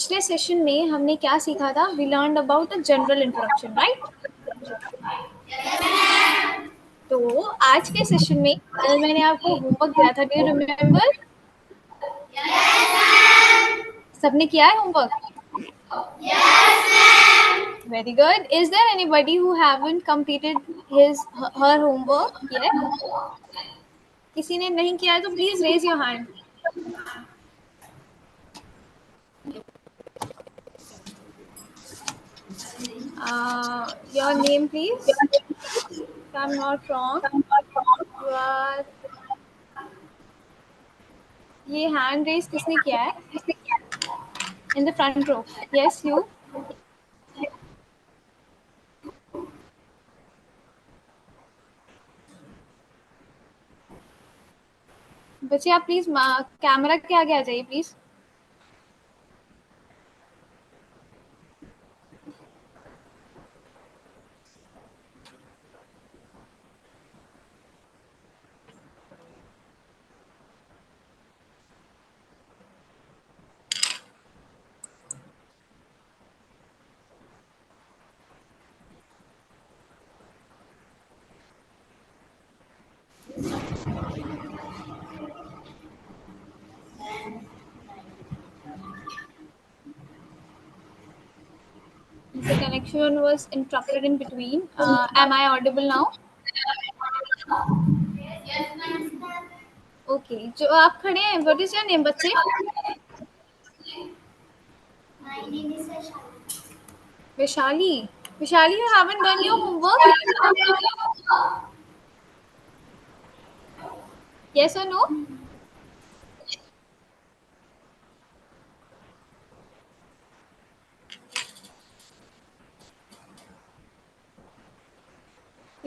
पिछले सेशन में हमने क्या सीखा था? We learn about a general introduction, right? तो आज के सेशन में कल मैंने आपको होमवर्क दिया था, डू यू रिमेम्बर? सबने किया है homework? Very good. Is there anybody who haven't completed her homework yet? किसी ने नहीं किया है तो please raise your hand. Your name, please. If I'm not wrong, you are. ये हैंड रेज किसने किया है? In the front row. Yes, you. बच्चे आप प्लीज कैमरा के आगे आ जाइए please. The connection was interrupted in between. Am I audible now? Okay. जो आप खड़े हैं, what is your name, बच्चे? My name is Vaishali. Vaishali. Vaishali, you haven't done your homework? Yes or no?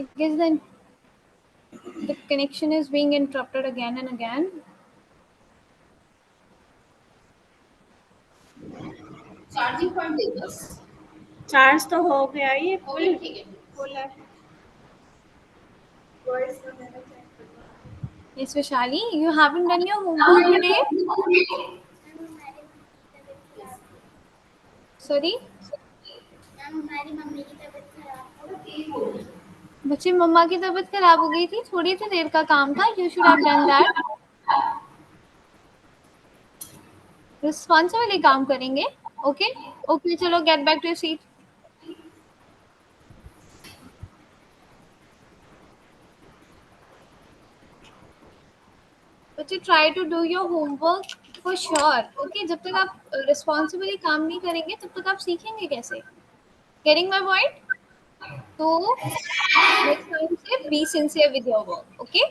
Because then the connection is being interrupted again and again. Charging point दे बस. Charge तो हो गया ये full. ठीक है. Full है. Yes, Vaishali, you haven't done your homework today? Sorry? हमारी मम्मी की तबीयत खराब हो गई. बच्चे मम्मा की तबीयत खराब हो गई थी, थोड़ी सी देर का काम था. You should have done that. Responsibly काम करेंगे. ओके ओके, चलो get back to your seat. बच्चे try to do your homework for sure. Okay, जब तक आप रिस्पॉन्सिबली काम नहीं करेंगे तब तक आप सीखेंगे कैसे? Getting my point? तो नेक्स्ट टाइम से be sincere with your work. Okay,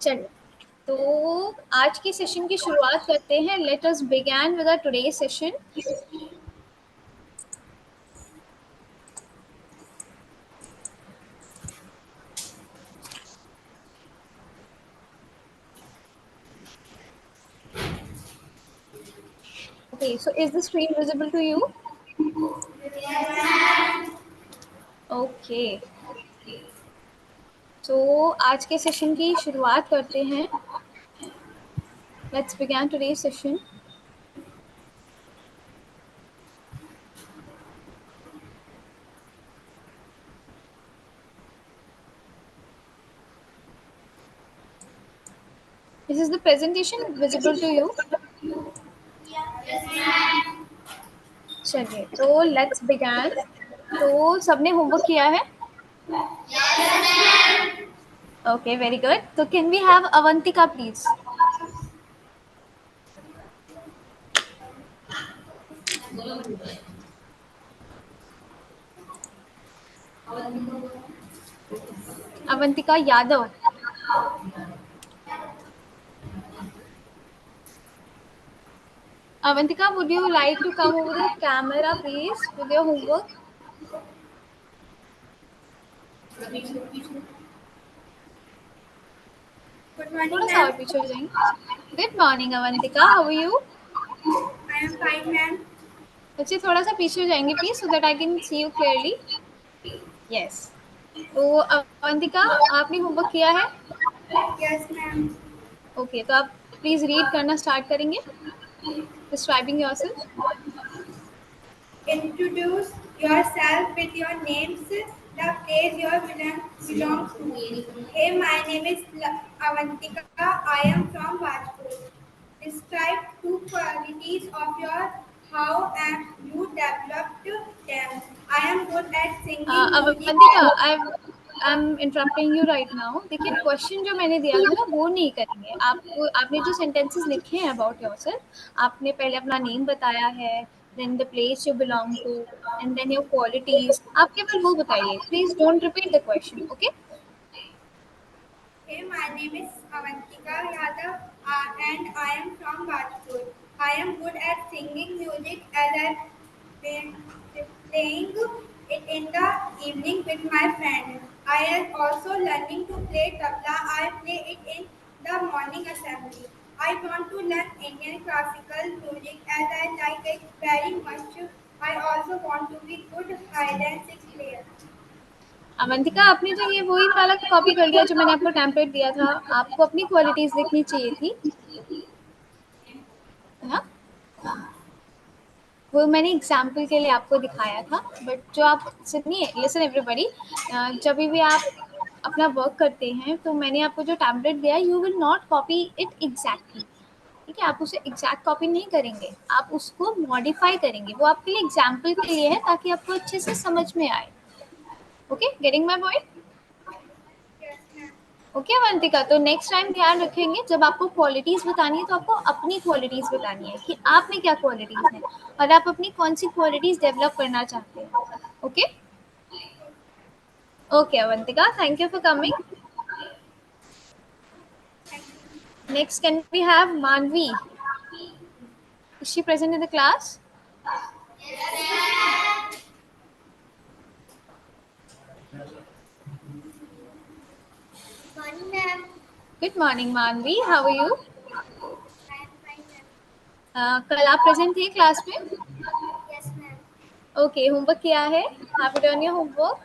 चलो. तो आज की सेशन की शुरुआत करते हैं. Let us begin with our today session. Okay, so is the screen visible to you? Okay. तो आज के सेशन की शुरुआत करते हैं. Let's begin today's session. This is the presentation visible to you. चलिए, तो let's begin. तो सबने होमवर्क किया है? Okay, very good. So can we have Avantika, please? Avantika Yadav. Avantika, would you like to come over the camera, please, with your homework? Good morning, थोड़ा सा और ma'am. पीछे हो जाएंगे. Good morning, Avantika. How are you? I am fine, ma'am. बच्चे थोड़ा सा पीछे हो जाएंगे please, so that I can see you clearly. Yes. तो अवंतिका, आपने होमवर्क किया है? Yes, ma'am. ओके, तो आप प्लीज रीड करना स्टार्ट करेंगे. Describing yourself. Introduce yourself with your names, the place you belongs to. Hey, my name is Avantika. I am from Rajpur. Describe two qualities of your how and you developed them. I am good at singing music Avantika, and I am interrupting you right now. देखिए, question जो मैंने दिया था ना वो नहीं करेंगे. आपको आपने जो सेंटेंसेस लिखे हैं अबाउट योरसेल्फ, आपने पहले अपना नेम बताया है, then the place you belong to, and then your qualities. आप केवल वो बताइए. Please don't repeat the question. Okay. Hey, my name is Avantika Yadav and I am from Rajpur. I am good at singing music as I been playing it in the evening with my friends. I am also learning to play tabla. I play it in the morning assembly. I want to learn Indian classical music as I like it very much. I also want to be good hide and seek player. Avantika, आपने तो ये वही वाला copy कर लिया जो मैंने आपको टेम्पलेट दिया था. आपको अपनी क्वालिटीज लिखनी चाहिए थी, है ना? वो मैंने एग्जाम्पल के लिए आपको दिखाया था. बट जो आप सुनिए, लिसन एवरीबॉडी, जब भी आप अपना वर्क करते हैं तो मैंने आपको जो टैबलेट दिया, you will not copy it exactly. ठीक है, आप उसे एग्जैक्ट कॉपी नहीं करेंगे, आप उसको मॉडिफाई करेंगे. वो आपके लिए एग्जाम्पल के लिए है, ताकि आपको अच्छे से समझ में आए. Okay, getting my point? Yes, ma'am. Okay Avantika, तो नेक्स्ट टाइम ध्यान रखेंगे, जब आपको क्वालिटीज बतानी है तो आपको अपनी क्वालिटीज बतानी है कि आप में क्या क्वालिटीज हैं और आप अपनी कौन सी क्वालिटीज डेवलप करना चाहते हैं. Okay. Okay Avantika, thank you for coming. Next can we have Manvi. Is she present in the class? Morning, ma'am. Good morning Manvi, how are you? I am fine, ma'am. कल आप प्रेजेंट थे क्लास में? Yes, ma'am. Okay, homework किया है? Have you done your homework?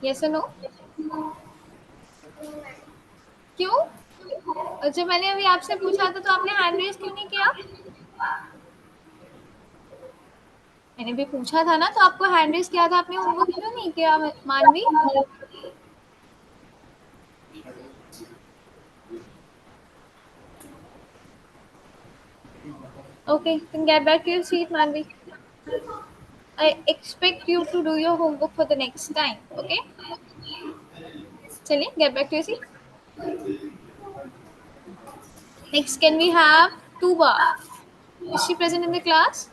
Yes और no? No, ma'am. क्यों? और जब मैंने अभी आपसे पूछा था तो आपने हैंड रेज क्यों नहीं किया? मैंने भी पूछा था ना, तो आपको हैंड रेज किया था, आपने होमवर्क क्यों नहीं किया मानवी? Okay, then get back to your seat, Manvi. I expect you to do your homework for the next time. Okay? चलिए, get back to your seat. Next, can we have Tuba? Is she present in the class?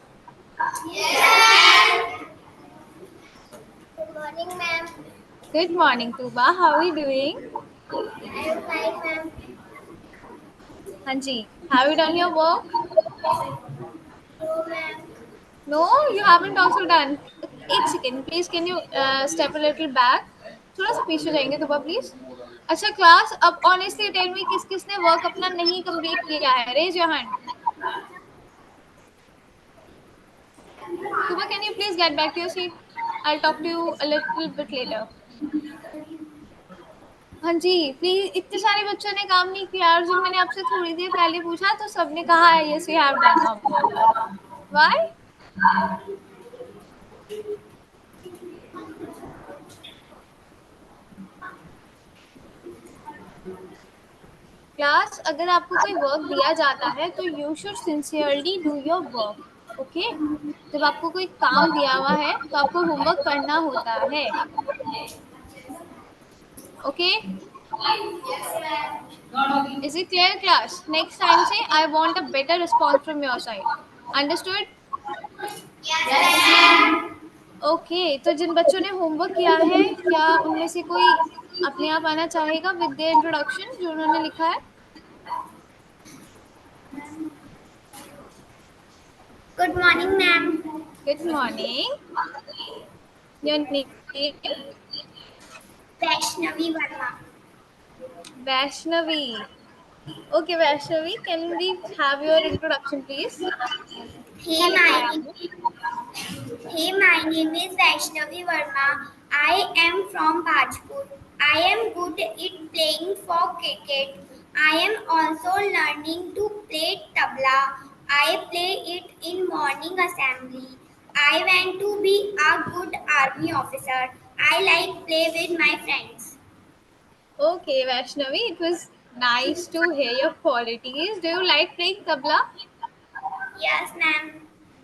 Good morning, ma'am. Good morning, Tuba. How are you doing? I am fine, ma'am. Hanji, have you done your work? No, ma'am. No, you haven't also done. एक second please, can you step a little back? थोड़ा सा पीछे जाएंगे Tuba please. अच्छा class, अब honestly tell me, किस किसने work अपना नहीं कंप्लीट किया है? Raise your hand. Tuba, can you please get back to your seat? I talk to you a little bit later. हाँ जी, प्लीज. इतने सारे बच्चों ने काम नहीं किया, और जब मैंने आपसे थोड़ी देर पहले पूछा तो सबने कहा है yes we have done our work. Why? Class, अगर आपको कोई वर्क दिया जाता है तो you should sincerely do your work. Okay? जब आपको कोई काम दिया हुआ है तो आपको होमवर्क करना होता है. Okay? Is it clear class? Next time से I want a better response from your side. Understood? Okay, तो जिन बच्चों ने होमवर्क किया है, क्या उनमें से कोई अपने आप आना चाहेगा विद देयर इंट्रोडक्शन जो उन्होंने लिखा है? Good morning, ma'am. Good morning. Your name? Vaishnavi Verma. Vaishnavi. Okay, Vaishnavi, can we have your introduction, please? Hey, my name is Vaishnavi Verma. I am from Bhajpur. I am good at playing for cricket. I am also learning to play tabla. I play it in morning assembly. I want to be a good army officer. I like play with my friends. Okay, Vaishnavi, it was nice to hear your qualities. Do you like playing tabla? Yes, ma'am.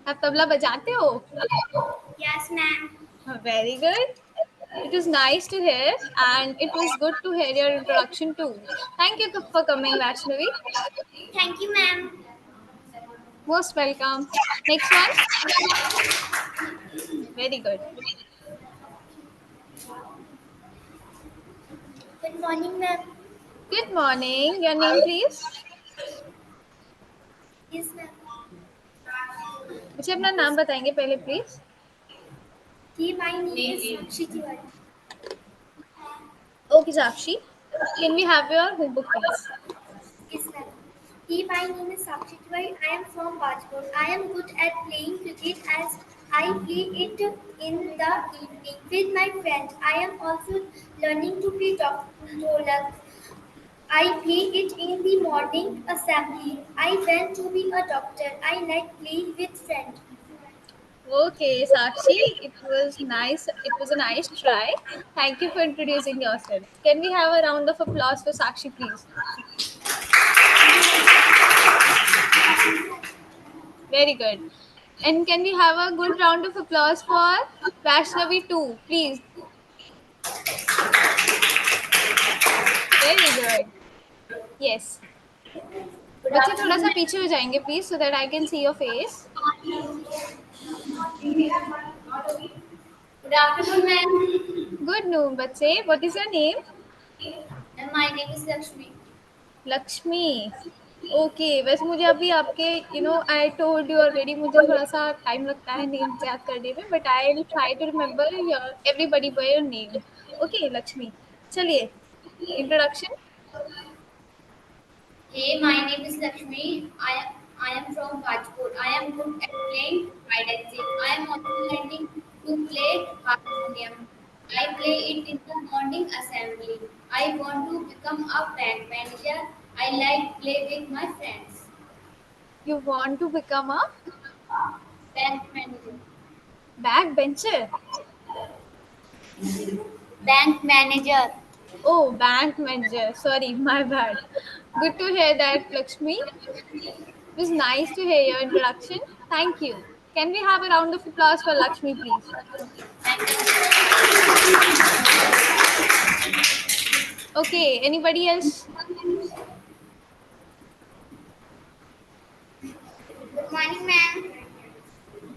आप तबला बजाते हो? Yes, ma'am. Very good. It was nice to hear, and it was good to hear your introduction too. Thank you for coming, Vaishnavi. Thank you, ma'am. Most welcome. Next one. Very good. Good morning, ma'am. Good morning. Your name, please. Yes, ma'am. मुझे अपना नाम बताएंगे पहले please. My name is Sakshi Tiwari. Okay, Sakshi. Can we have your homework, please? Yes, ma'am. My name is Sakshi Tiwari. I am from Bajpur. I am good at playing cricket as I play it in the evening with my friends. I am also learning to play dolak. I play it in the morning assembly. I want to be a doctor. I like playing with friends. Okay, Sakshi. It was nice. It was a nice try. Thank you for introducing yourself. Can we have a round of applause for Sakshi, please? Very good. And can we have a good round of applause for Vaishnavi too, please? Very good. Yes. बच्चे थोड़ा सा पीछे हो जाएंगे please so that I can see your face. Good afternoon, ma'am. Good noon बच्चे. What is your name? And my name is Lakshmi. Lakshmi. Okay वैसे मुझे अभी आपके आई टोल्ड यू ऑलरेडी मुझे थोड़ा सा टाइम लगता है नेम याद करने में but I will try to remember everybody by your name. Okay Lakshmi. चलिए introduction. My name is Lakshmi. I am from Bajpur. I am good at playing hide and seek. I am also learning to play harmonium. I play it in the morning assembly. I want to become a bank manager. I like play with my friends. You want to become a Bank manager. Back bencher. Bank manager. Oh, bank manager. Sorry, my bad. Good to hear that, Lakshmi. It was nice to hear your introduction. Thank you. Can we have a round of applause for Lakshmi, please? Okay, anybody else? Good morning, ma'am.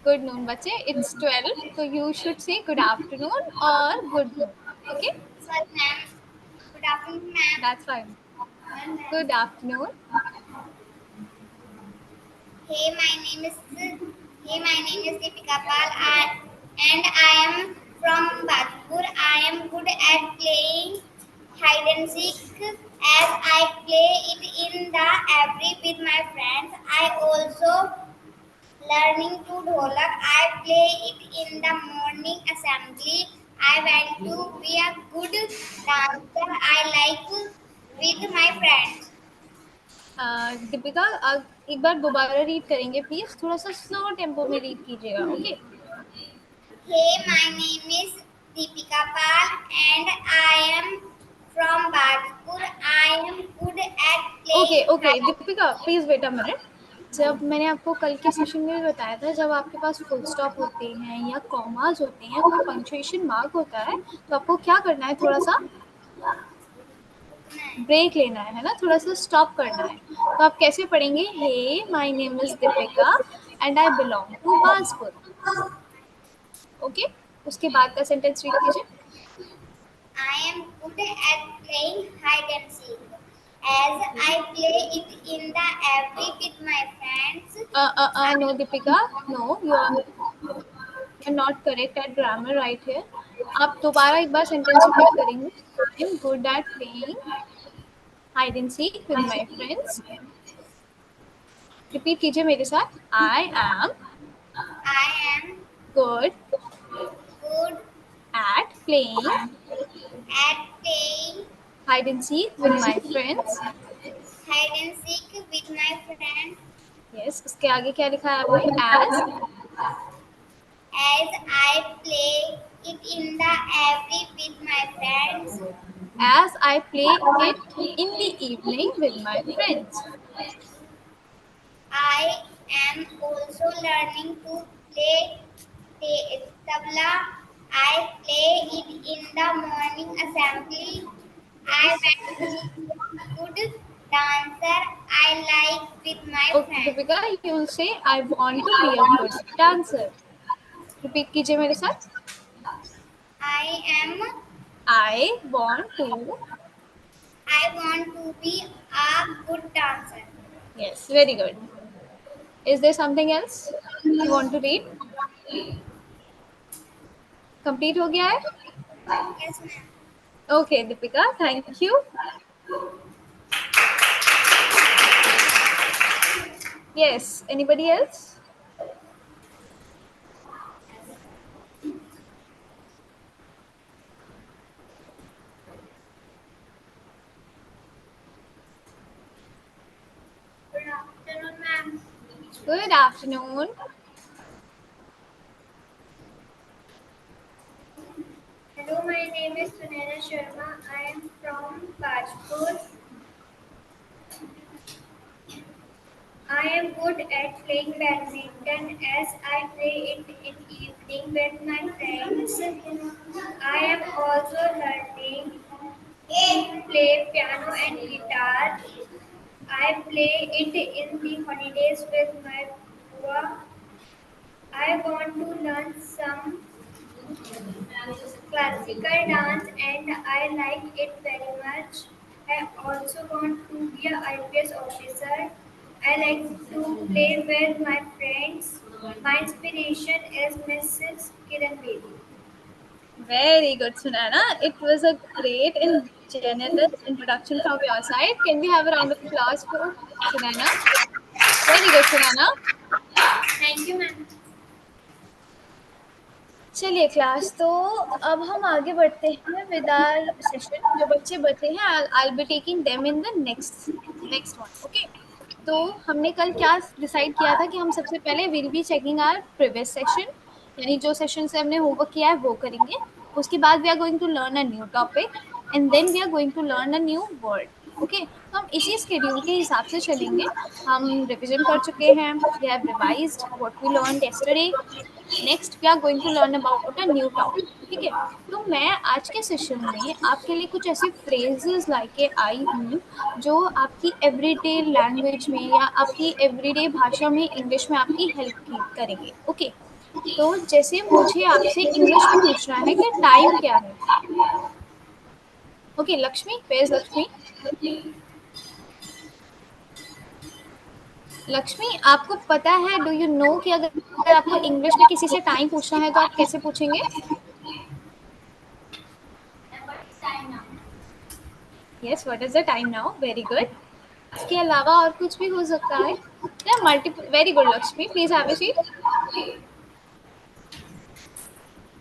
Good noon, bache. It's 12, so you should say good afternoon or good noon. Okay, Sorry, ma'am. Good afternoon, ma'am. that's fine. Good afternoon. My name is Deepika Pal. And I am from Bajpur. I am good at playing hide and seek as I play it in the every with my friends. I also learning to dholak. I play it in the morning assembly. I want to be a good dancer. I like with my friends. Deepika एक बार दोबारा read करेंगे please. थोड़ा सा slow tempo में read कीजिएगा. Okay. My name is Deepika Pal and I am from Bajpur. I am good at okay playing okay Deepika please wait a minute. जब मैंने आपको कल के सेशन में भी बताया था जब आपके पास फुल स्टॉप होते हैं या कॉमास होते हैं या कोई पंक्चुएशन मार्क होता है तो आपको क्या करना है थोड़ा सा ब्रेक लेना है ना. थोड़ा सा स्टॉप करना है. तो आप कैसे पढ़ेंगे? Hey my name is Deepika and I belong to Bajpur. Okay. उसके बाद का सेंटेंस रीड कीजिए. I am good at playing hide and seek as I play it in the every with my friends. No Deepika no you are not correct at grammar right here. आप दोबारा एक बार sentence repeat करेंगे. I am good at playing hide and seek with my friends. Repeat कीजिए मेरे साथ. I am I am good good at playing at playing hide and seek with my friends. hide and seek with my friends. Yes, उसके आगे क्या लिखा है आपने? As As I play it in the evening with my friends. as I play it in the evening with my friends. I am also learning to play tabla. I play it in the morning assembly. I want to be a good dancer. I like with my Okay, friends. Deepika, you will say I want to be a good dancer. Repeat कीजिए मेरे साथ. I am. I want to. I want to be a good dancer. Yes, very good. Is there something else you want to read? Complete हो गया है? Yes, ma'am. Okay, Deepika, thank you. Yes, anybody else? Good afternoon, ma'am. Good afternoon. Hello, my name is Sunera Sharma. I am from Bajpur. I am good at playing badminton as I play it in evening with my friends. I am also learning to play piano and guitar. I play it in the holidays with my Bua. I want to learn some classical dance and I like it very much. I also want to be a IPS officer. I like to play with my friends. My inspiration is Mrs. Kiran Bedi. Very good, Sunana. It was a great and generous introduction from your side. Can we have a round of applause for Sunana? Very good, Sunana. Thank you, ma'am. चलिए class, तो अब हम आगे बढ़ते हैं with our session. जो बच्चे बचे हैं, I will be taking them in the next one. Okay, तो हमने कल क्या डिसाइड किया था कि हम सबसे पहले will be checking our previous session, यानी जो सेशन से हमने होमवर्क किया है वो करेंगे. उसके बाद we are going to learn a new topic and then we are going to learn a new word. Okay, तो हम इसी स्केड्यूल के हिसाब से चलेंगे. हम रिविजन कर चुके हैं. We have revised what we learned yesterday. Next we are going to learn about a new topic. ठीक है, तो मैं आज के सेशन में आपके लिए कुछ ऐसे फ्रेजेस लाके आई हूँ जो आपकी एवरीडे लैंग्वेज में या आपकी एवरीडे भाषा में, इंग्लिश में आपकी हेल्प करेंगे. ओके, तो जैसे मुझे आपसे इंग्लिश में पूछना है कि टाइम क्या है. Okay, Lakshmi, where is Lakshmi? Lakshmi, आपको पता है, डू यू नो कि अगर आपको इंग्लिश में किसी से टाइम पूछना है तो आप कैसे पूछेंगे? Yes, what is the time now? Very good. इसके अलावा और कुछ भी हो सकता है या multiple. Very good Lakshmi, please have a seat.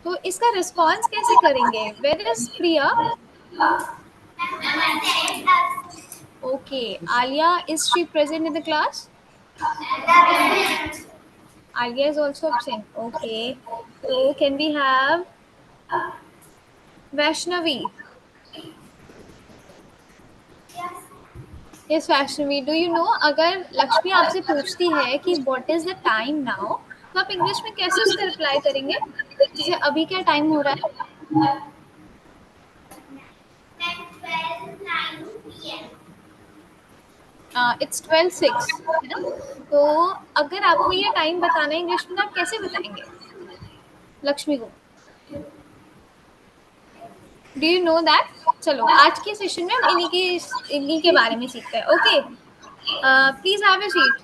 तो इसका रिस्पॉन्स कैसे करेंगे? Where is Priya? Okay, Alia, is she present in the class? Alia is also absent. Okay, so can we have Vaishnavi? Yes, Vaishnavi. Do you know, अगर लक्ष्मी आपसे पूछती है कि what is the time now, तो आप इंग्लिश में कैसे उसका रिप्लाई करेंगे? जैसे अभी क्या टाइम हो रहा है? It's 12:06, है ना? तो अगर आपको ये टाइम बताना है इंग्लिश में, तो आप कैसे बताएंगे लक्ष्मी को? Do you know that? चलो, आज के सेशन में हम इन्हीं के बारे में सीखते हैं. Okay, please have a seat.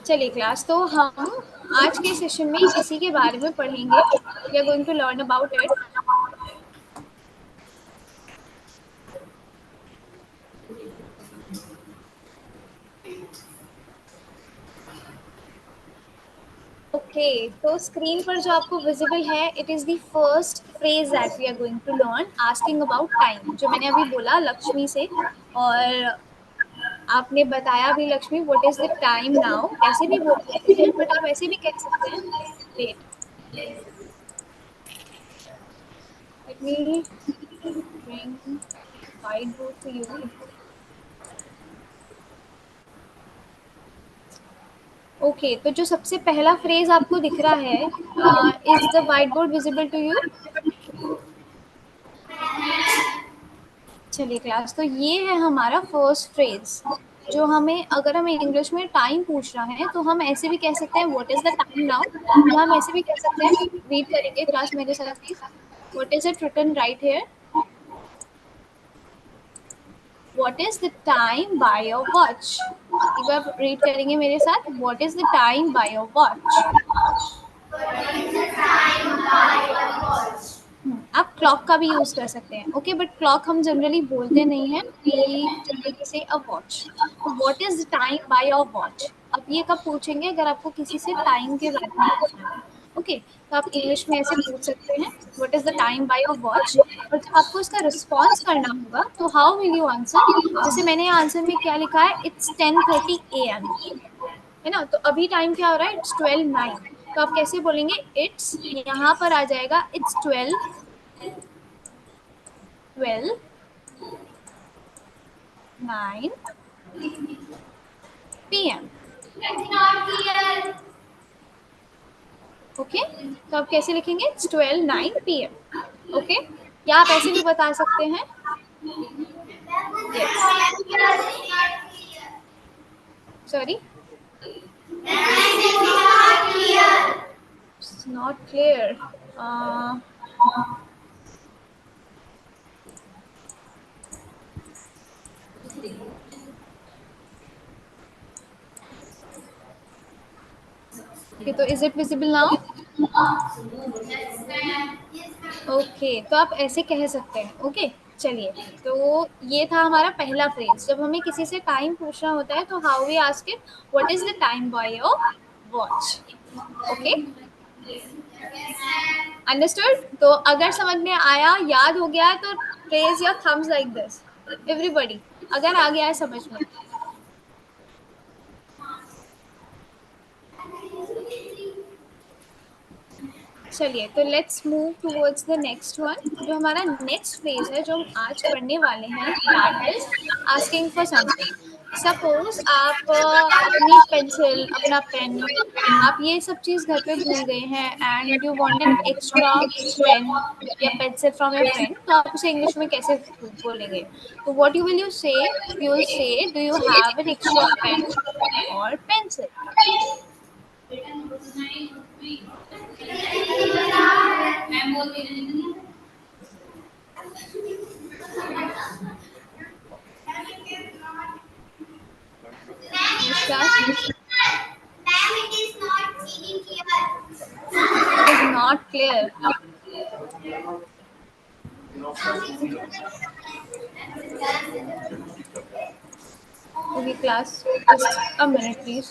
चलिए क्लास, तो हम आज के सेशन में इसी के बारे में पढ़ेंगे. We are going to learn about it. Okay, तो स्क्रीन पर जो आपको विजिबल है, it is the first phrase that we are going to learn, asking about time, जो मैंने अभी बोला लक्ष्मी से। और आपने बताया भी Lakshmi, what is the time now, ऐसे भी बोल सकते हैं, बट आप ऐसे भी कह सकते हैं। Wait, let me bring white board for you. Okay, तो जो सबसे पहला फ्रेज आपको दिख रहा है, is the white board visible to you? चलिए क्लास, तो ये है हमारा फर्स्ट फ्रेज, जो हमें, अगर हमें इंग्लिश में टाइम पूछ रहा है तो हम ऐसे भी कह सकते हैं what is the time now, या हम ऐसे भी कह सकते हैं, रीड करेंगे क्लास मेरे साथ please, what is it written right here, what is the time by your watch. एक बार रीड करेंगे मेरे साथ, what is the time by your watch. आप क्लॉक का भी यूज कर सकते हैं, ओके, बट क्लॉक हम जनरली बोलते नहीं हैं, we generally say a watch. तो what is the time by your watch, अब ये कब पूछेंगे अगर आपको किसी से टाइम के बारे में पूछना है, ओके, तो आप इंग्लिश में ऐसे पूछ सकते हैं, what is the time by your watch. और जब आपको इसका रिस्पॉन्स करना होगा तो हाउ विल यू आंसर, जैसे मैंने आंसर में क्या लिखा है, इट्स 10:30 AM, है ना, तो अभी टाइम क्या हो रहा है, इट्स 12:09, तो आप कैसे बोलेंगे, इट्स, यहाँ पर आ जाएगा इट्स 12:09 PM, ओके, तो आप कैसे लिखेंगे, इट्स 12:09 PM, ओके, या आप ऐसे भी बता सकते हैं, yes, sorry, it's not clear, okay, तो is it visible now? Okay, तो आप ऐसे कह सकते हैं, ओके, चलिए, तो ये था हमारा पहला फ्रेज, जब हमें किसी से टाइम पूछना होता है तो how we ask it, what is the time by your watch, okay, understood. तो अगर समझ में आया, याद हो गया है, तो raise your thumbs like this, everybody, अगर आ गया है समझ में। चलिए, तो let's move towards the next one, जो हमारा नेक्स्ट फ्रेज है जो हम आज पढ़ने वाले हैं, that is asking for something. Suppose आप अपनी पेंसिल, अपना पेन, आप ये सब चीज़ घर पे भूल गए हैं, and you want an extra pen या पेंसिल फ्रॉम योर फ्रेंड, तो आप उसे इंग्लिश में कैसे बोलेंगे, तो what you will you will say, do you have an extra pen और pencil. Yes, Ma'am, it is not sitting here. it is not clear. Okay, class, just a minute, please.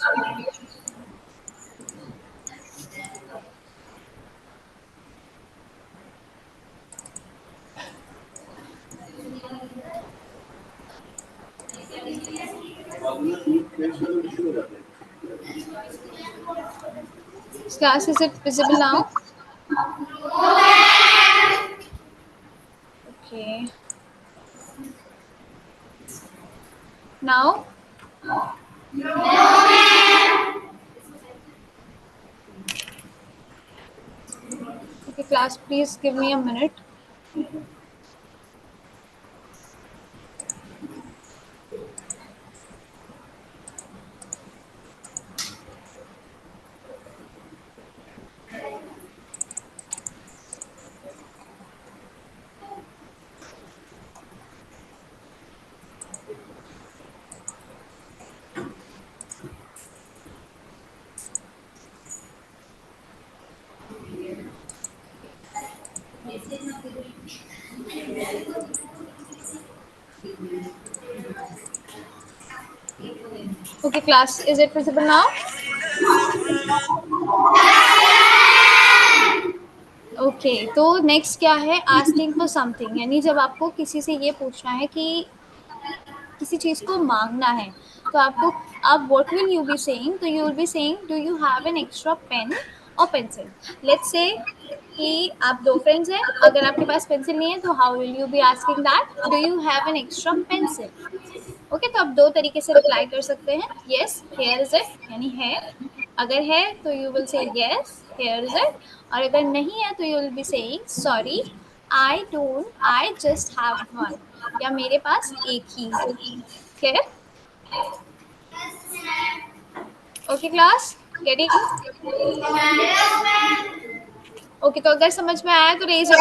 Class, is it visible now? Okay. Now? Okay, class, please give me a minute. Okay, class, is it visible now? Okay, तो next क्या है, asking for something, यानी जब आपको किसी से ये पूछना है कि किसी चीज़ को मांगना है, तो आपको, आप what will you be saying, तो you will be saying do you have an extra pen और पेंसिल। लेट्स से कि आप दो फ्रेंड्स हैं, अगर आपके पास पेंसिल नहीं है तो how will you be asking that, do you have an extra pencil. Okay, तो आप दो तरीके से रिप्लाई कर सकते हैं, येस हेयर इज इट, यानी है, अगर है तो you will say yes here is it, और अगर नहीं है तो you will be saying sorry I don't, I just have one, या मेरे पास एक ही है। Clear? Okay class, getting? Okay, तो अगर समझ में आया तो raise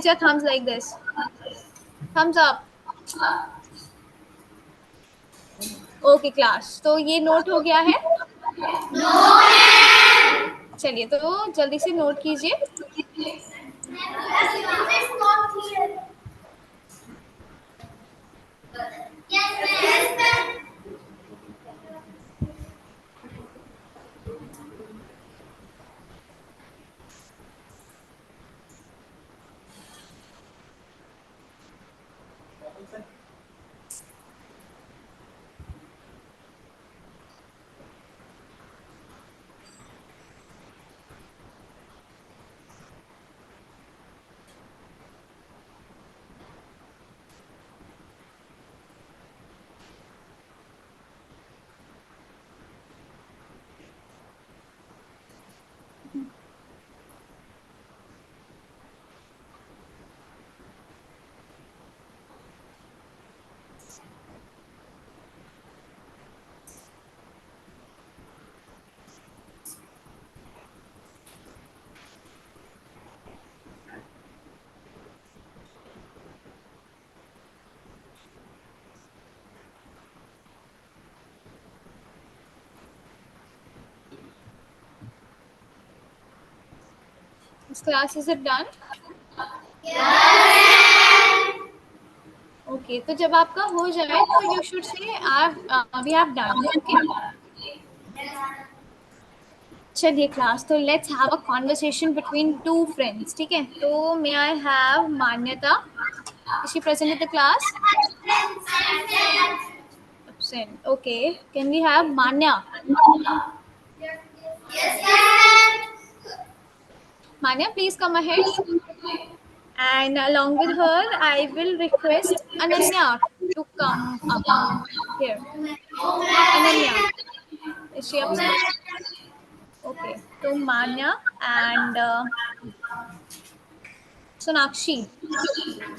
your thumbs like this, thumbs up. Okay class, तो ये नोट हो गया है? चलिए, तो जल्दी से नोट कीजिए। It's not clear. Yes, ma'am. This class is it done? Okay, तो जब आपका हो जाए तो you should say we have done. Okay, चलिए क्लास, तो let's have a conversation between two friends. ठीक है, तो may I have Manyata, is she present in the class? Absent. Okay, can we have Manya? Manya, please come ahead. And along with her, I will request Ananya to come up here. Ananya, is she upset? Okay, so Manya and Sonakshi.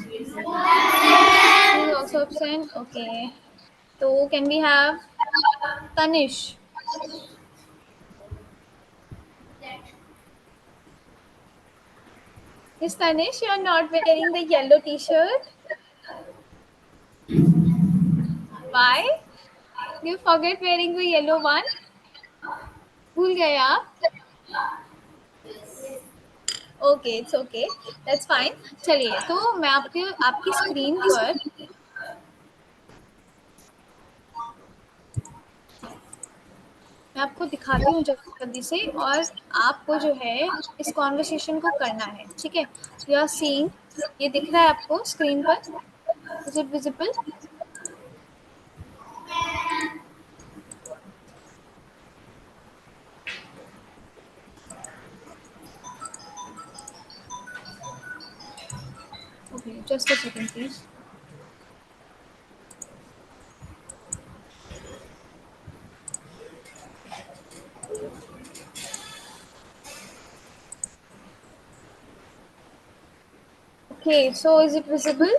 She is also absent. Okay, so can we have Tanish? Is Tanish, you are not wearing the yellow t-shirt? Why? You forget wearing the yellow one? भूल गए आप? Okay, it's okay, that's fine. चलिए, तो मैं आपकी screen पर मैं आपको दिखाती हूँ जल्दी से, और आपको जो है इस कॉन्वर्सेशन को करना है। ठीक है, यू आर सीइंग, ये दिख रहा है आपको स्क्रीन पर? Is it visible? Okay, just a second please. Okay, so is it visible?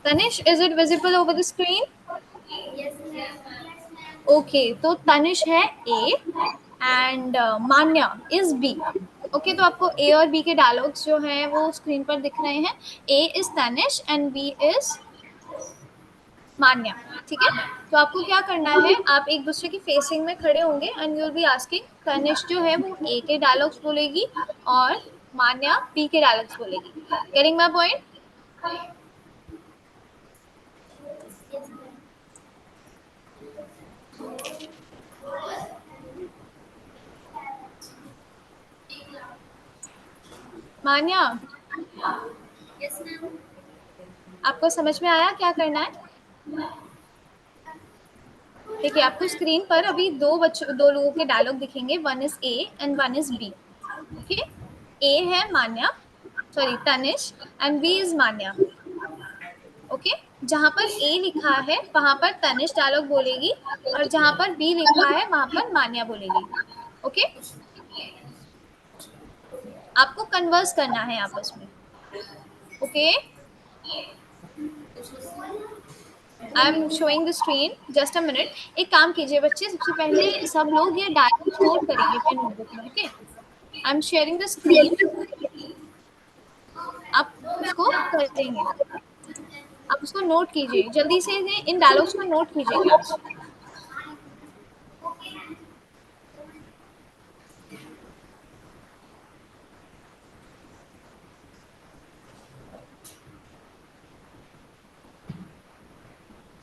Tanish, is it visible over the screen? Okay, तो तनिष है A and Manya is B. Okay, तो आपको ए और बी के डायलॉग्स जो हैं वो स्क्रीन पर दिख रहे हैं। A is Tanish and B is Manya. ठीक है, तो आपको क्या करना है, आप एक दूसरे की फेसिंग में खड़े होंगे and you will be asking, Tanish जो है वो ए के डायलॉग्स बोलेगी और मान्या बी के डायलॉग्स बोलेगी। Getting my point? Manya, Yes, ma'am. आपको समझ में आया क्या करना है? देखिए, आपको स्क्रीन पर अभी दो लोगों के डायलॉग दिखेंगे, one is A and one is B. Okay, A है Manya, sorry Tanish, and B is Manya. Okay, जहां पर ए लिखा है वहां पर तनिष डायलॉग बोलेगी, और जहां पर बी लिखा है वहां पर मान्या बोलेगी। ओके, आपको कन्वर्स करना है आपस में। Okay, I am showing the screen, just a minute. एक काम कीजिए बच्चे, सबसे पहले सब लोग ये डायलॉग्स नोट करेंगे अपने नोटबुक में। Okay, I am sharing the screen, आप उसको करेंगे, आप उसको नोट कीजिए जल्दी से, इन डायलॉग्स को नोट कीजिए क्लास।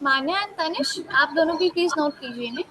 मान्या एंड तनिष, आप दोनों भी प्लीज नोट कीजिए इन्हें।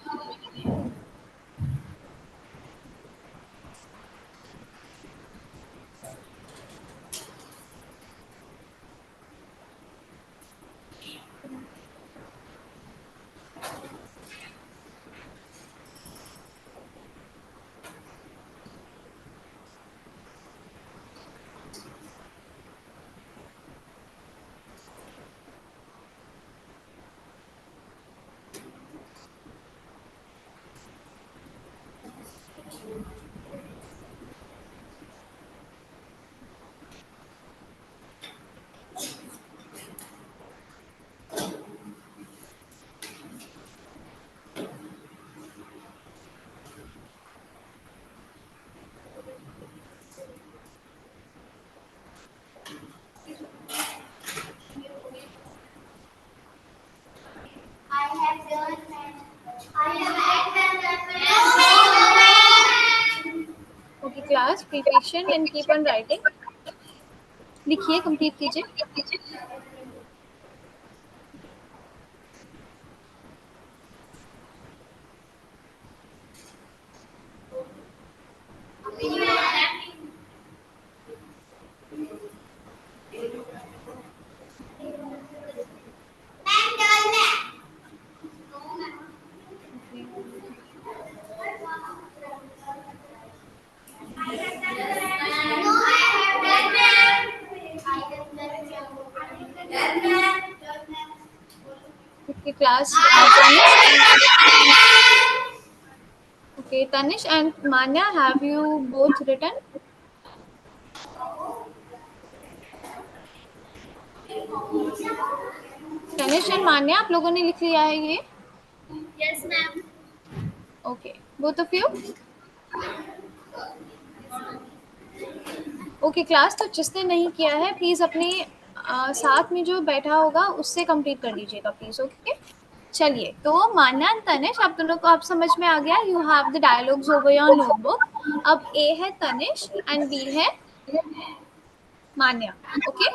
I have done, ma'am. I have done. Okay class, be patient and keep on writing. लिखिए, कंप्लीट कीजिए। Ma'am, done, ma'am. No, I have done, ma'am. I have done, ma'am. Done, ma'am. Done, ma'am. Okay class, okay Tanish and Manya, have you both written? Tanish and Manya, आप लोगों ने लिख लिया है ये? Yes, ma'am. Okay, both of you? Okay class, तो जिसने नहीं किया है प्लीज अपने साथ में जो बैठा होगा उससे कंप्लीट कर लीजिएगा प्लीज। ओके, चलिए, तो मान्या एंड तनिष, आप दोनों को आप समझ में आ गया, you have the dialogues over your notebook. अब ए है तनिष एंड बी है मान्या। ओके,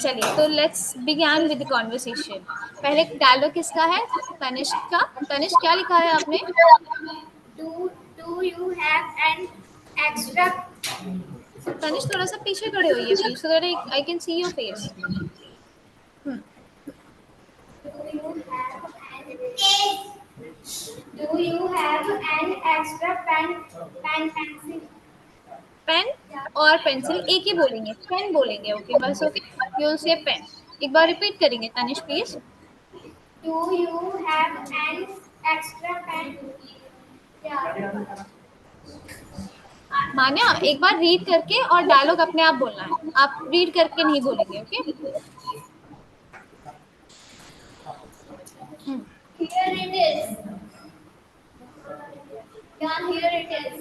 चलिए, तो let's begin with the conversation. पहले डायलॉग किसका है? तनिष का। तनिष, क्या लिखा है आपने? Do you have an extra? Tanish, थोड़ा सा पीछे खड़े होइए please, so that I can see your face. Do you have an extra pencil? Pen और पेंसिल एक ही बोलेंगे, पेन बोलेंगे। ओके बस, ओके, यू से पेन। एक बार रिपीट करेंगे Tanish please. Do you have an extra pen? Yeah. मान्या, एक बार रीड करके और डायलॉग अपने आप बोलना है, आप रीड करके नहीं बोलेंगे। Okay, Here it is. Yeah, here it is.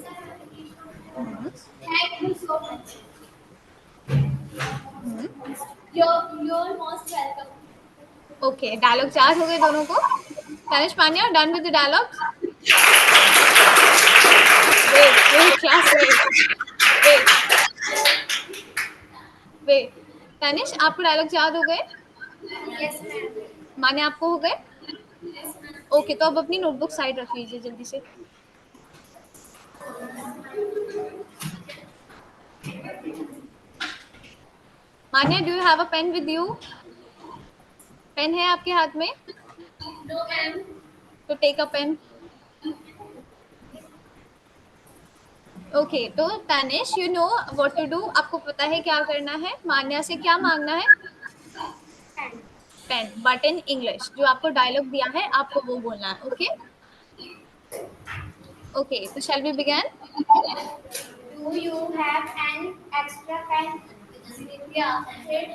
Thank you so much. You're most welcome. Okay, dialogue charge हो गए दोनों को। Tanish, Manya, done with the dialogues? Wait class, wait wait. Tanish, आपको डायलॉग याद हो गए? Yes, ma'am. मान्या, आपको हो गए? Yes, ma'am. ओके, तो अब अपनी नोटबुक साइड रख लीजिए जल्दी से। Anya, do you have a pen with you? Pen है आपके हाथ में? No, ma'am. तो टेक अ पेन. ओके, तो Tanish, you know what to do. आपको पता है क्या करना है. मान्या से क्या मांगना है? पेन. But in English. जो आपको डायलॉग दिया है आपको वो बोलना है. ओके ओके, तो shall we begin. Do you have an extra pen? Yeah. It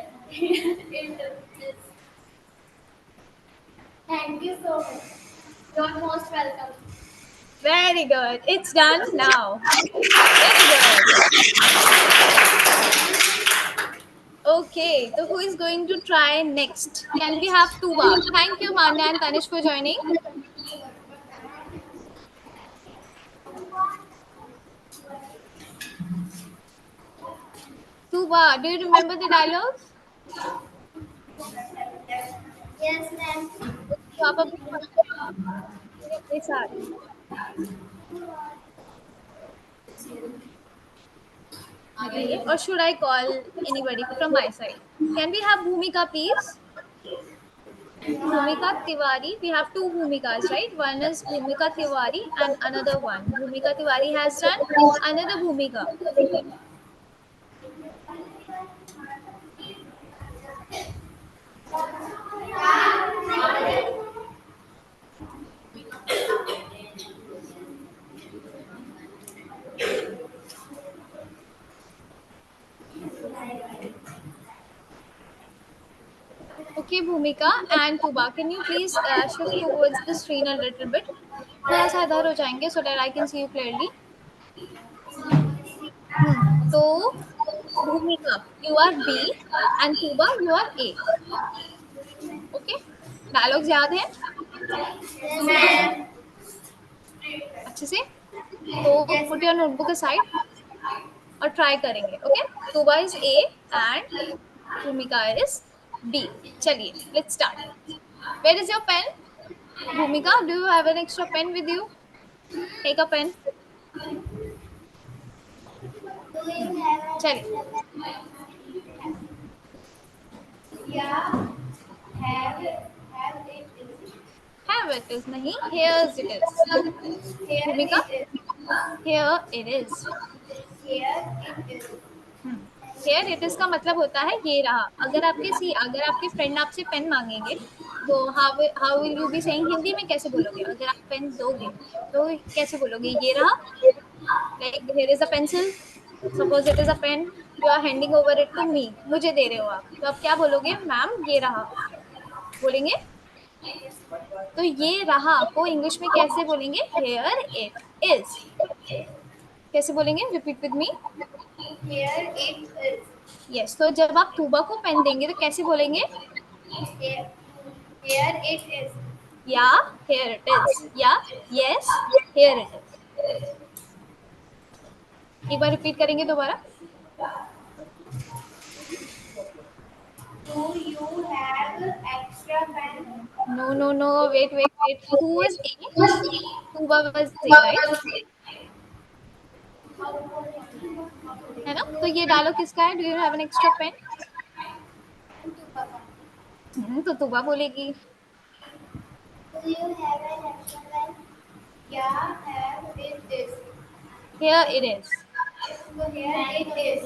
is. Thank you so much. You are most welcome. Very good. It's done now. Very good. Okay, so who is going to try next? Can we have Tuba? Thank you, Manya and Tanish, for joining. Tuba, do you remember the dialogues? Yes, ma'am. तो आप अभी मेरे अपने साथ. Okay, or should I call anybody from my side? Can we have Bhumika, please? Bhumika Tiwari. We have two Bhumikas, right? One is Bhumika Tiwari and another one. Bhumika Tiwari has done. Another Bhumika. Okay, Bhumika and Tuba, can you please shift towards the screen a little bit? थोड़ा सा इधर हो जाएंगे so that I can see you clearly. तो Bhumika, you are B and Tuba, you are A. Okay? Dialogues याद है अच्छे से? तो put your notebook aside और try करेंगे. Okay? Tuba is A and Bhumika is B. चलिए, let's start. Where is your pen? Bhumika, do you have an extra pen with you? Take a pen. Do you have चलिए. Yeah. Have it. Have it is नहीं, here's it is. Here Bhumika, it is. here it is. Here it is. Here it is का मतलब होता है ये रहा. अगर आपके फ्रेंड आपसे पेन मांगेंगे तो how will you be saying? Hindi में कैसे बोलोगे? अगर आप पेन दोगे तो कैसे बोलोगे? ये रहा. Like here is a pencil. Suppose it is a pen. You are handing over it to me. मुझे दे रहे हो आप. तो आप क्या बोलोगे? मैम ये रहा. बोलेंगे? तो ये रहा को इंग्लिश में कैसे बोलेंगे? Here it is. कैसे बोलेंगे? Repeat with me. Here it is. Yes. तो जब आप तुबा को पेन देंगे तो कैसे बोलेंगे? Here it is. या here it is. या yes here it is. एक बार रिपीट करेंगे दोबारा. Do you have extra pen? No. Wait. Who was A? Tuba was A, right? है ना? तो ये डालो किसका है? Do you have an extra pen? तो तुबा बोलेगी. Do you have an extra pen? Yeah, have it is. Here it is. So here it is.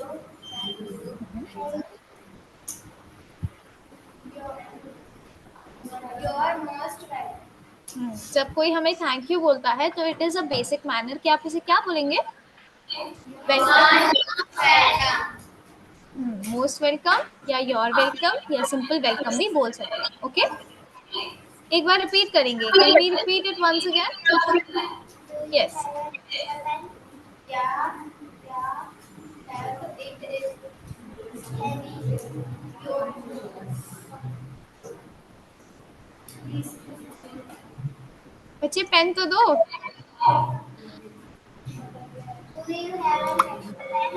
You are most welcome. जब कोई हमें थैंक यू बोलता है तो it is a basic manner कि आप इसे क्या बोलेंगे? वेलकम. मोस्ट वेलकम या योर वेलकम या सिंपल वेलकम भी बोल सकते हैं. ओके, एक बार रिपीट करेंगे. Can we repeat it once again? Yes. Yeah, have it is. बच्चे पेन तो दो. Do you have an extra pen?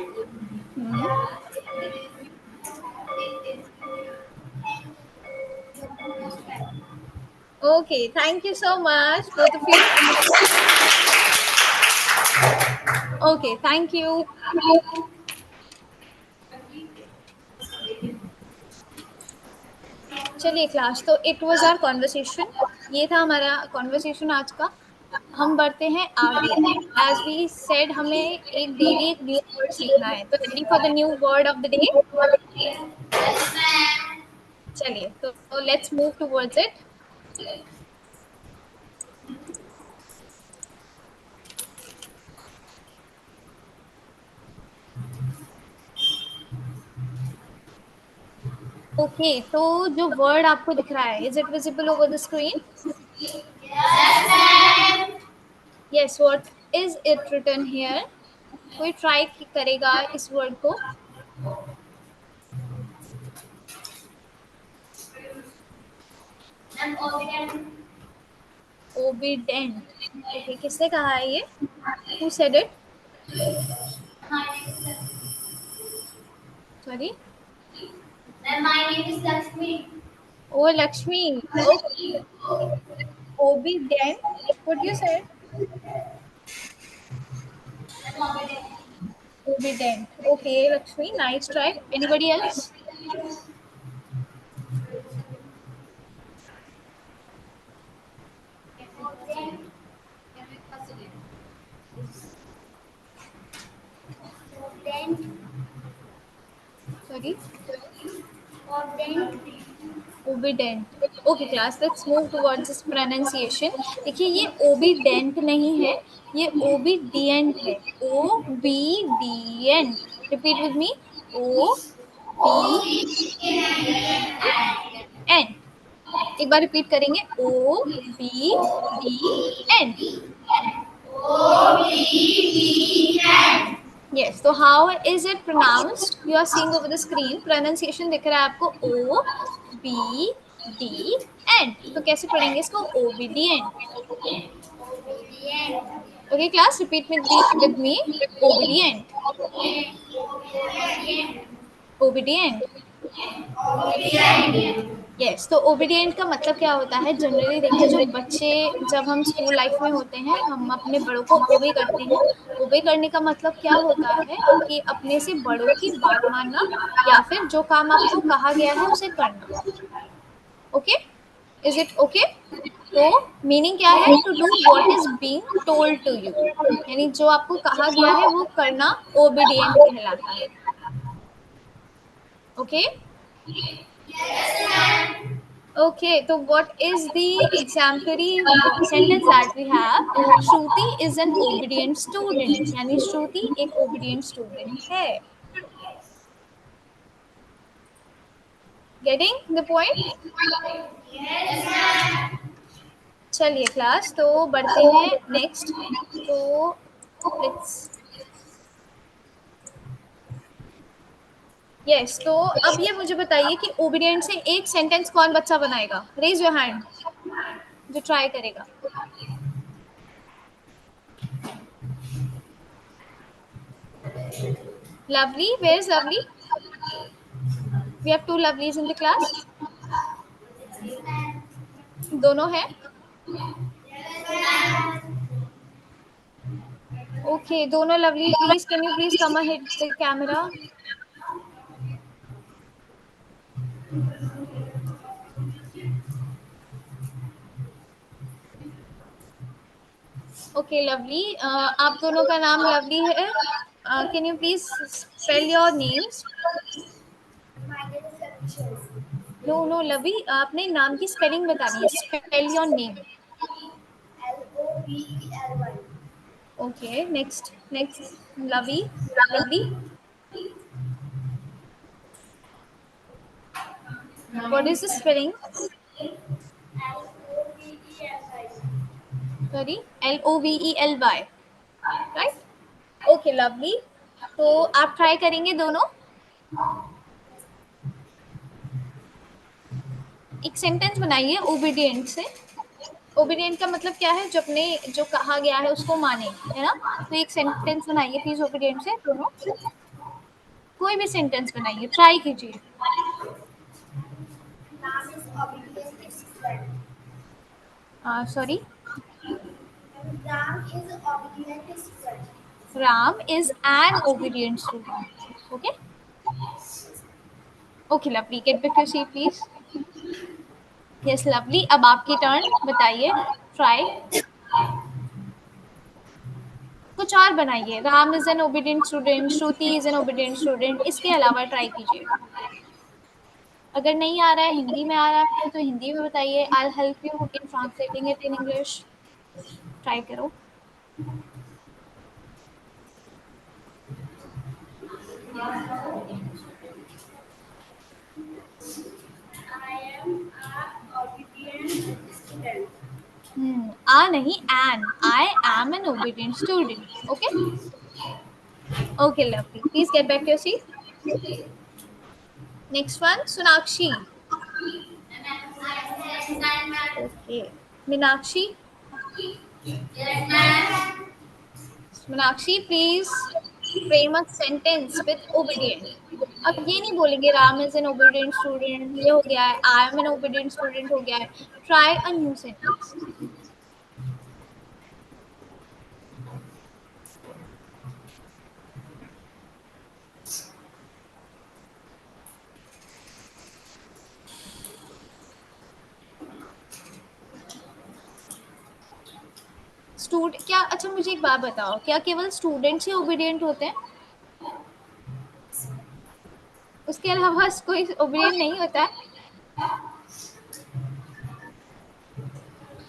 Okay, thank you so much both of you. Okay, thank you. चलिए class, तो it was our conversation, ये था हमारा conversation आज का। हम बढ़ते हैं आगे। एज वी सेड, हमें एक डेली एक न्यू वर्ड सीखना है, तो ready for the new word of the day? चलिए, तो let's move towards it. Okay, तो जो वर्ड आपको दिख रहा है, is it visible over the screen? Yes, what is it written here? कोई ट्राई करेगा इस वर्ड को? ओबीडेंट। ओके, किसने कहा है ये? Who said it? Sorry? My name is Lakshmi. Oh, Lakshmi. Okay. Obedient. What you said? Obedient. Okay, Lakshmi. Nice try. Anybody else? Sorry? Obedient. Okay, class. Let's move towards this pronunciation. देखिए, ये obedient नहीं है, ये obedient है. Obedient. Repeat with me. O-B-E-N. एक बार repeat करेंगे. O-B-D-N. Yes. So how is it pronounced? You are seeing over the screen. Pronunciation दिख रहा है आपको. O-B-D-N. तो कैसे पढ़ेंगे इसको? Obedient. Okay, class. Repeat with me. Obedient. Obedient. Yes, तो ओबीडियंट का मतलब क्या होता है? जनरली देखिए, जो बच्चे जब हम स्कूल लाइफ में होते हैं, हम अपने बड़ों को ओबे करते हैं. ओबे करने का मतलब क्या होता है कि अपने से बड़ों की बात मानना, या फिर जो काम आपको कहा गया है उसे करना. Okay, is it okay? तो मीनिंग क्या है? To do what is being told to you, यानी जो आपको कहा गया है वो करना ओबीडियंट कहलाता है. Okay. Okay, so what is the exemplary sentence that we have? Shruti is an obedient student. यानी श्रुति एक obedient student है. Getting the point? चलिए क्लास, तो बढ़ते हैं नेक्स्ट. तो लेट्स यस, तो अब ये मुझे बताइए कि ओबीडियंट से एक सेंटेंस कौन बच्चा बनाएगा? रेज योर हैंड जो ट्राई करेगा. Lovely, where is Lovely? We have two Lovelies in the class. दोनों हैं? Okay, दोनों Lovely, please can you please come ahead the camera? Okay, Lovely. आप दोनों का नाम Lovely है. Can you please spell your names? No, Lovely. आपने नाम की spelling बतानी है. Spell your name. Lovely. Okay, next, Lovely. What is the spelling? Sorry, Lovely. Right? Okay, Lovely. तो आप ट्राई करेंगे दोनों. एक सेंटेंस बनाइए ओबीडियंट से. ओबीडियंट का मतलब क्या है? जो अपने जो कहा गया है उसको माने, है ना? तो एक सेंटेंस बनाइए प्लीज ओबीडियंट से दोनों. कोई भी सेंटेंस बनाइए, ट्राई कीजिए. Sorry. Ram is an obedient student. Okay. Okay, Lovely. Get back to your seat, please. Yes lovely, अब आपकी टर्न, बताइए, ट्राई कुछ और बनाइए। Ram is an obedient student, Shruti is an obedient student, इसके अलावा ट्राई कीजिए। अगर नहीं आ रहा है, हिंदी में आ रहा है तो हिंदी में बताइए। I help you in translating it in English. Try करो। आ नहीं, an, I am an obedient student. Okay okay lovely, please get back to your seat. Next one, Sonakshi. Okay, Meenakshi. Meenakshi please frame a sentence with obedient. अब ये नहीं बोलेंगे Ram is an obedient student, ये हो गया है, I am an obedient student हो गया है। Try a new sentence. क्या, अच्छा मुझे एक बात बताओ, क्या केवल स्टूडेंट्स ही ओबीडियंट होते हैं? उसके अलावा कोई ओबीडियंट नहीं होता है?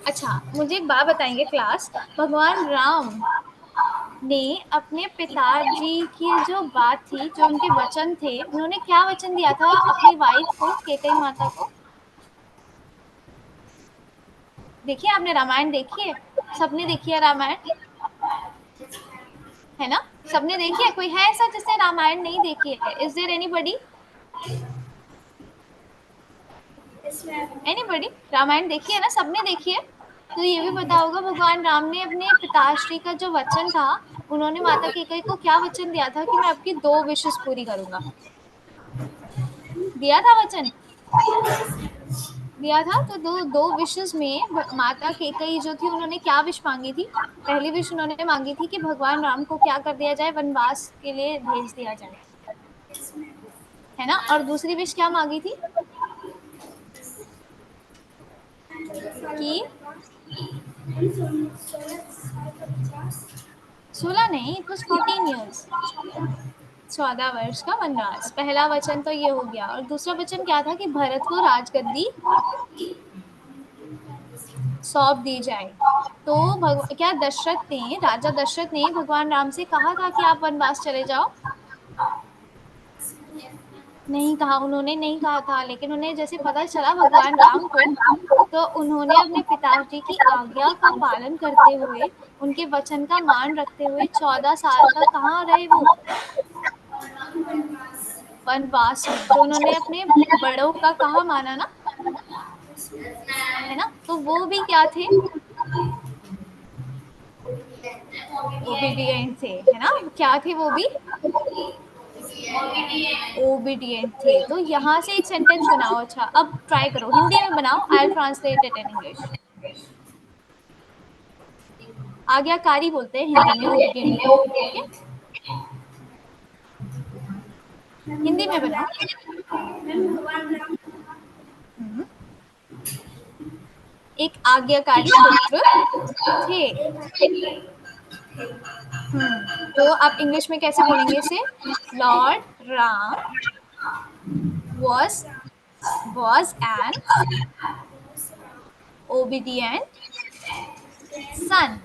अच्छा मुझे एक बात बताएंगे क्लास, भगवान राम ने अपने पिताजी की जो बात थी, जो उनके वचन थे, उन्होंने क्या वचन दिया था अपनी वाइफ को, केकई माता को? देखिए, आपने रामायण देखी है? सबने देखी है रामायण, है ना? सबने देखी है? कोई है ऐसा जिसने रामायण नहीं देखी है? Is there anybody? Anybody Ramayana देखी है ना? सबने देखी है। तो ये भी पता होगा भगवान राम ने अपने पिताश्री का जो वचन था, उन्होंने माता केकई को क्या वचन दिया था कि मैं आपकी 2 विशेस पूरी करूंगा। दिया था वचन, दिया था। तो दो विशेस में माता केकई जो थी, उन्होंने क्या विश मांगी थी? पहली विश उन्होंने मांगी थी कि भगवान राम को क्या कर दिया जाए, वनवास के लिए भेज दिया जाए, है ना? और दूसरी विश क्या मांगी थी? कि 16 नहीं, इट वाज 14 इयर्स, 14 वर्ष का वनवास। पहला वचन तो ये हो गया, और दूसरा वचन क्या था? कि भरत को राजगद्दी सौंप दी जाए। तो क्या दशरथ ने, राजा दशरथ ने भगवान राम से कहा था कि आप वनवास चले जाओ? नहीं कहा, उन्होंने नहीं कहा था। लेकिन उन्हें जैसे पता चला भगवान राम को, तो उन्होंने अपने पिताजी की आज्ञा का पालन करते हुए, उनके वचन का मान रखते हुए 14 साल तक कहाँ रहे वो? वनवास में। तो उन्होंने अपने बड़ों का कहा माना ना, है ना? तो वो भी क्या थे? ओबीडियंट थे, है ना? क्या थे वो भी? ओबीडियंट थे। तो यहाँ से एक सेंटेंस बनाओ। अच्छा अब ट्राई करो, हिंदी में बनाओ। I will translate it in English. आज्ञाकारी बोलते हैं हिंदी में ओबीडियंट को, ओके? हिंदी में बनाओ। हम्म। एक आज्ञाकारी पुत्र थे। तो आप इंग्लिश में कैसे बोलेंगे इसे? Lord Ram was an obedient son।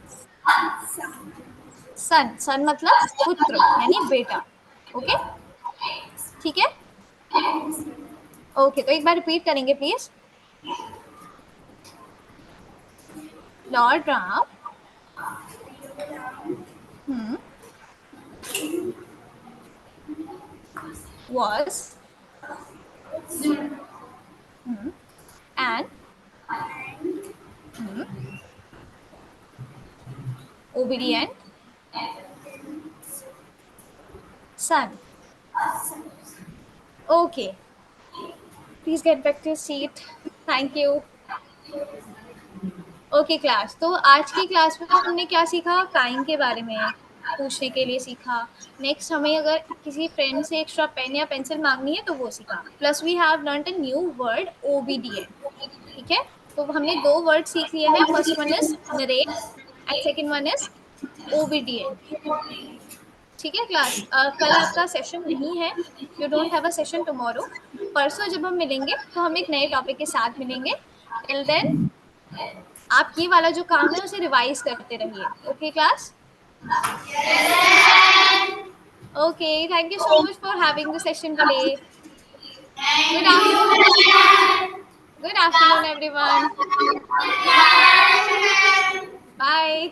सन मतलब पुत्र यानी बेटा, ओके? ठीक है, ओके। तो एक बार रिपीट करेंगे please. Lord Ram was an obedient son। Okay, please get back to your seat. Thank you. Okay class, तो आज की क्लास में हमने क्या सीखा? काइंग के बारे में पूछने के लिए सीखा। नेक्स्ट हमें अगर किसी फ्रेंड से एक्स्ट्रा पेन या पेंसिल मांगनी है तो वो सीखा। Plus we have learned a new word obedient, ठीक है? ठीक है, तो हमने 2 वर्ड सीख लिए हैं. First one is narrate and second one is obedient. ठीक है क्लास. कल आपका सेशन नहीं है. You don't have a session tomorrow. परसों जब हम मिलेंगे तो हम एक नए टॉपिक के साथ मिलेंगे. टिल देन आप ये वाला जो काम है उसे रिवाइज करते रहिए. Okay class. Okay, thank you so much for having the session today. Good afternoon. Good afternoon, everyone. Bye.